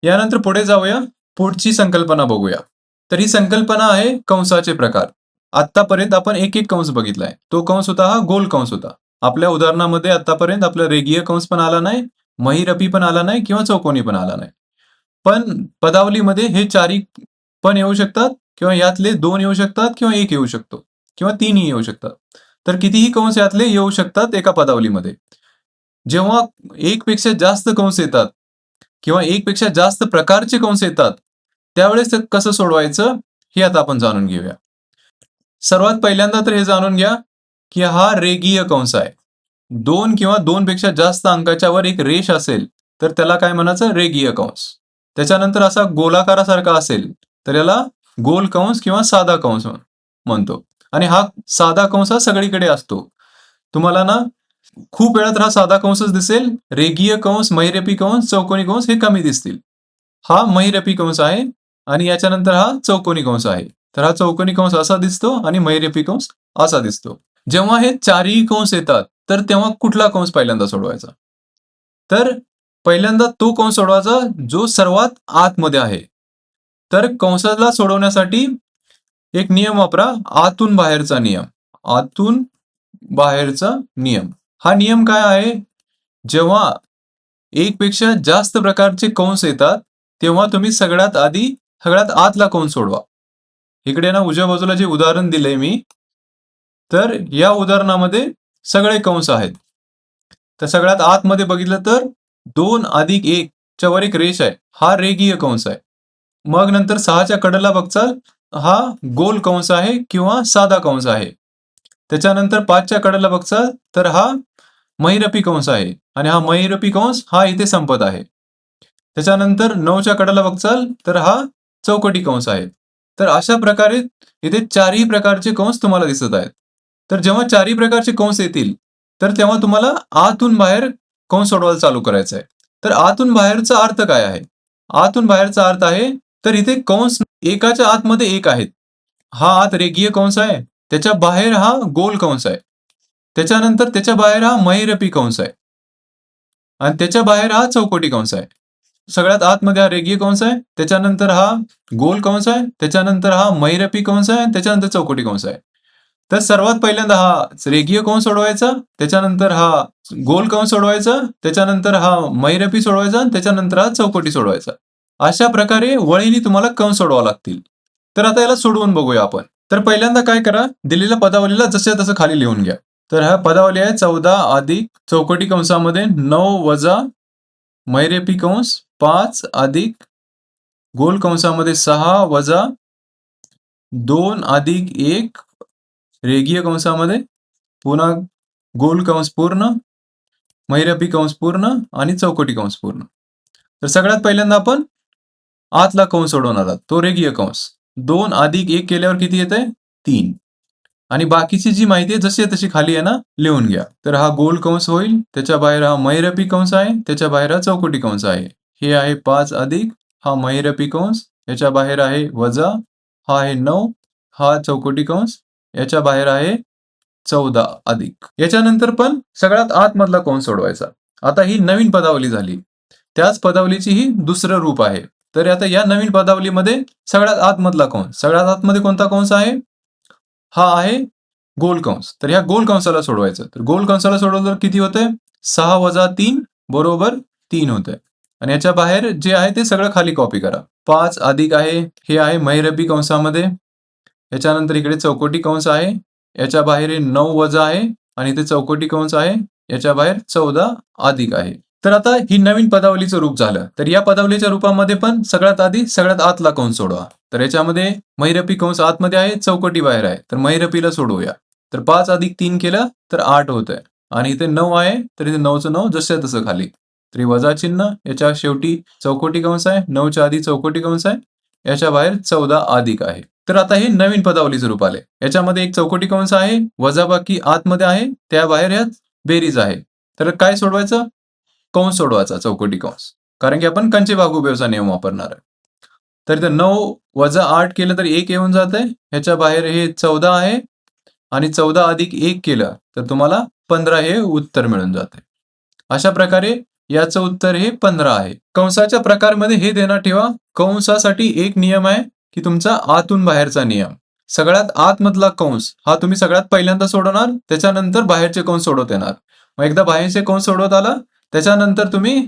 यानंतर पुढे जाऊया, पुढची संकल्पना बघूया. तर ही संकल्पना आहे कंसाचे प्रकार. आतापर्यंत आपण एक एक कंस बघितलाय. तो कंस होता, हा गोल कंस होता. आपल्या उदाहरणामध्ये आतापर्यंत आपला रेघीय कंस पण आला नाही, महिरपी पण आला नाही किंवा चौकोनी पण आला नाही. पण पदावलीमध्ये हे चारी पण येऊ शकतात किंवा यातले 2 येऊ शकतात किंवा 1 येऊ शकतो किंवा 3ही येऊ शकतात. तर कितीही कंस यातले येऊ शकतात एका पदावलीमध्ये. जेव्हा 1 पेक्षा जास्त कंस येतात किंवा 1 पेक्षा जास्त प्रकारचे कंस येतात, त्यावेळेस ते कसं सोडवायचं हे आता आपण जाणून घेऊया. सर्वात पहिल्यांदा तर हे जाणून घ्या, की हा रेघीय कंस आहे. 2 किंवा 2 पेक्षा जास्त अंकाच्या वर एक रेष असेल, तर त्याला काय म्हणायचं? रेघीय कंस. त्याच्यानंतर असा गोलाकारासारखा असेल, तर याला गोल कंस किंवा साधा कंस म्हणतो. आणि हा साधा कंस हा सगळीकडे असतो. तुम्हाला ना खूप वेळा तर हा साधा कंसच दिसेल. रेघीय कंस, महिरपी कंस, चौकोनी कंस हे कमी दिसतील. हा महिरपी कंस आहे आणि याच्यानंतर हा चौकोनी कंस आहे. तर हा चौकोनी कंस असा दिसतो आणि महिरपी कंस असा दिसतो. जेव्हा हे चारही कंस येतात, तर तेव्हा कुठला कंस पहिल्यांदा सोडवायचा? तर पहिल्यांदा तो कंस सोडवायचा जो सर्वात आतमध्ये आहे. तर कंसाला सोडवण्यासाठी एक नियम वापरा, आतून बाहेरचा नियम. आतून बाहेरचा नियम. हा नियम काय आहे? जेव्हा 1 पेक्षा जास्त प्रकारचे कंस येतात, तेव्हा तुम्ही सगळ्यात आतला कंस सोडवा. इकडे ना उजव्या बाजूला जे उदाहरण दिलंय मी, तर या उदाहरणामध्ये सगळे कंस आहेत. तर सगळ्यात आतमध्ये बघितलं तर 2 अधिक 1 च्या वर एक रेष आहे. हा रेघीय कंस आहे. मग नंतर 6च्या कडेला बघचाल, हा गोल कंस आहे किंवा साधा कंस आहे. त्याच्यानंतर 5च्या कडेला बघचाल, तर हा महिरपी कंस आहे आणि हा महिरपी कंस हा इथे संपत आहे. त्याच्यानंतर 9च्या कडेला बघचाल, तर हा चौकटी कंस आहे. तर अशा प्रकारे इथे चारही प्रकारचे कंस तुम्हाला दिसत आहेत. तर जेव्हा चारही प्रकारचे कंस येतील, तर तेव्हा तुम्हाला आतून बाहेर कंस सोडवायला चालू करायचं आहे. तर आतून बाहेरचा अर्थ काय आहे? आतून बाहेरचा अर्थ आहे, तर इथे कंस एकाच्या आतमध्ये एक आहेत. हा आत रेघीय कंस आहे, त्याच्या बाहेर हा गोल कंस आहे. त्याच्यानंतर त्याच्या बाहेर हा महिरपी कंस आहे आणि त्याच्या बाहेर हा चौकोटी कंस आहे. सगळ्यात आतमध्ये हा रेघीय कंस आहे, त्याच्यानंतर हा गोल कंस आहे, त्याच्यानंतर हा महिरपी कंस आहे, त्याच्यानंतर चौकोटी कंस आहे. तर सर्वात पहिल्यांदा हा रेघीय कंस सोडवायचा, त्याच्यानंतर हा गोल कंस सोडवायचा, त्याच्यानंतर हा महिरपी सोडवायचा आणि त्याच्यानंतर हा चौकोटी सोडवायचा. अशा प्रकारे वळीने तुम्हाला कंस सोडवावे लागतील. तर आता याला सोडवून बघूया आपण. तर पहिल्यांदा काय करा, दिलेल्या पदावलीला जसं तसं खाली लिहून घ्या. तर हा पदावली आहे 14 अधिक चौकटी कंसामध्ये 9 वजा महिरपी कंस 5 अधिक गोल कंसामध्ये 6 वजा 2 अधिक 1 रेघीय कंसामध्ये पुन्हा गोल कंस पूर्ण, महिरपी कंस पूर्ण आणि चौकटी कंस पूर्ण. तर सगळ्यात पहिल्यांदा आपण आतला कंस सोडवणार आहोत, तो रेघीय कंस. 2 अधिक 1 केल्यावर किती येतंय? 3. आणि बाकीची जी माहिती आहे जशी आहे तशी खाली आहे ना लिहून घ्या. तर हा गोल कंस होईल, त्याच्या बाहेर हा महिरपी कंस आहे, त्याच्या बाहेर हा चौकटी कंस आहे. हे आहे 5 अधिक हा महिरपी कंस, याच्या बाहेर आहे वजा, हा आहे 9, हा चौकटी कंस, याच्या बाहेर आहे 14 अधिक. याच्यानंतर पण सगळ्यात आतमधला कंस सोडवायचा. आता ही नवीन पदावली झाली. त्याच पदावलीची ही दुसरं रूप आहे. तर आता या नवीन पदावलीमध्ये सगळ्यात आतमधला कंस. सगळ्यात आतमध्ये कोणता कंस आहे? हा आहे गोल कंस. तर ह्या गोल कंसाला सोडवायचं. तर गोल कंसाला सोडवलं तर किती होतंय? 6 वजा 3 बरोबर 3 होतंय. आणि याच्या बाहेर जे आहे ते सगळं खाली कॉपी करा. 5 अधिक आहे, हे आहे महिरपी कंसामध्ये. याच्यानंतर इकडे चौकोटी कंस आहे. याच्या बाहेर हे 9 वजा आहे आणि इथे चौकोटी कंस आहे. याच्या बाहेर 14 अधिक आहे. तर आता ही नवीन पदावलीचं रूप झालं. तर या पदावलीच्या रूपामध्ये पण सगळ्यात आधी सगळ्यात आतला कंस सोडवा. तर याच्यामध्ये महिरपी कंस आतमध्ये आहे, चौकटी बाहेर आहे. तर महिरपीला सोडवूया. तर 5 अधिक 3 केलं तर 8 होतंय. आणि इथे 9 आहे, तर इथे 9चं 9 जसं तसं खाली. तर हे वजा चिन्ह, याच्या शेवटी चौकोटी कंस आहे, 9च्या आधी चौकोटी कंस आहे, याच्या बाहेर 14 अधिक आहे. तर आता हे नवीन पदावलीचं रूप आले. याच्यामध्ये एक चौकोटी कंस आहे, वजाबाकी आतमध्ये आहे, त्या बाहेर यात बेरीज आहे. तर काय सोडवायचं? कंस सोडवायचा, चौकोटी कंस. कारण की आपण कंचे भागुबेवचा नियम वापरणार आहे. तर इथं 9 वजा 8 केलं तर 1 येऊन जातंय. ह्याच्या बाहेर हे 14 आहे आणि 14 अधिक 1 केलं तर तुम्हाला 15 हे उत्तर मिळून जाते. अशा प्रकारे याचं उत्तर हे 15 आहे. कंसाच्या प्रकारमध्ये हे ध्यानात ठेवा, कंसासाठी एक नियम आहे की तुमचा आतून बाहेरचा नियम. सगळ्यात आतमधला कंस हा तुम्ही सगळ्यात पहिल्यांदा सोडवणार, त्याच्यानंतर बाहेरचे कंस सोडवत येणार. मग एकदा बाहेरचे कंस सोडवत आला त्याच्यानंतर तुम्ही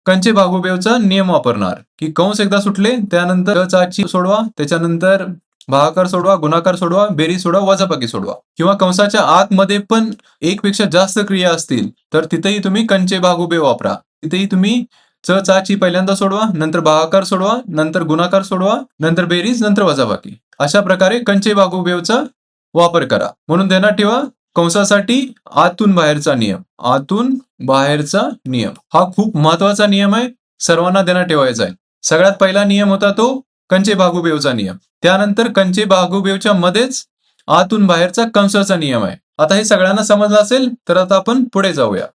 कंचे भागोबेवचा नियम वापरणार की कंस एकदा सुटले त्यानंतर ची सोडवा, त्याच्यानंतर भागाकार सोडवा, गुणाकार सोडवा, बेरीज सोडवा, वजाबाकी सोडवा. किंवा कंसाच्या आतमध्ये पण एक पेक्षा जास्त क्रिया असतील तर तिथेही तुम्ही कंचे भागोबेव वापरा. तिथेही तुम्ही ची पहिल्यांदा सोडवा, नंतर भागाकार सोडवा, नंतर गुणाकार सोडवा, नंतर बेरीज, नंतर वजाबाकी. अशा प्रकारे कंचे भागोबेवचा वापर करा. म्हणून ध्यानात ठेवा, कंसासाठी आतून बाहेरचा नियम, आतून बाहेरचा नियम हा खूप महत्वाचा नियम आहे, सर्वांना ध्यानात ठेवायचा आहे. सगळ्यात पहिला नियम होता तो कंचे भागोबेवचा नियम. त्यानंतर कंचे भागोबेवच्या मध्येच आतून बाहेरचा कंसाचा नियम आहे. आता हे सगळ्यांना समजलं असेल तर आता आपण पुढे जाऊया.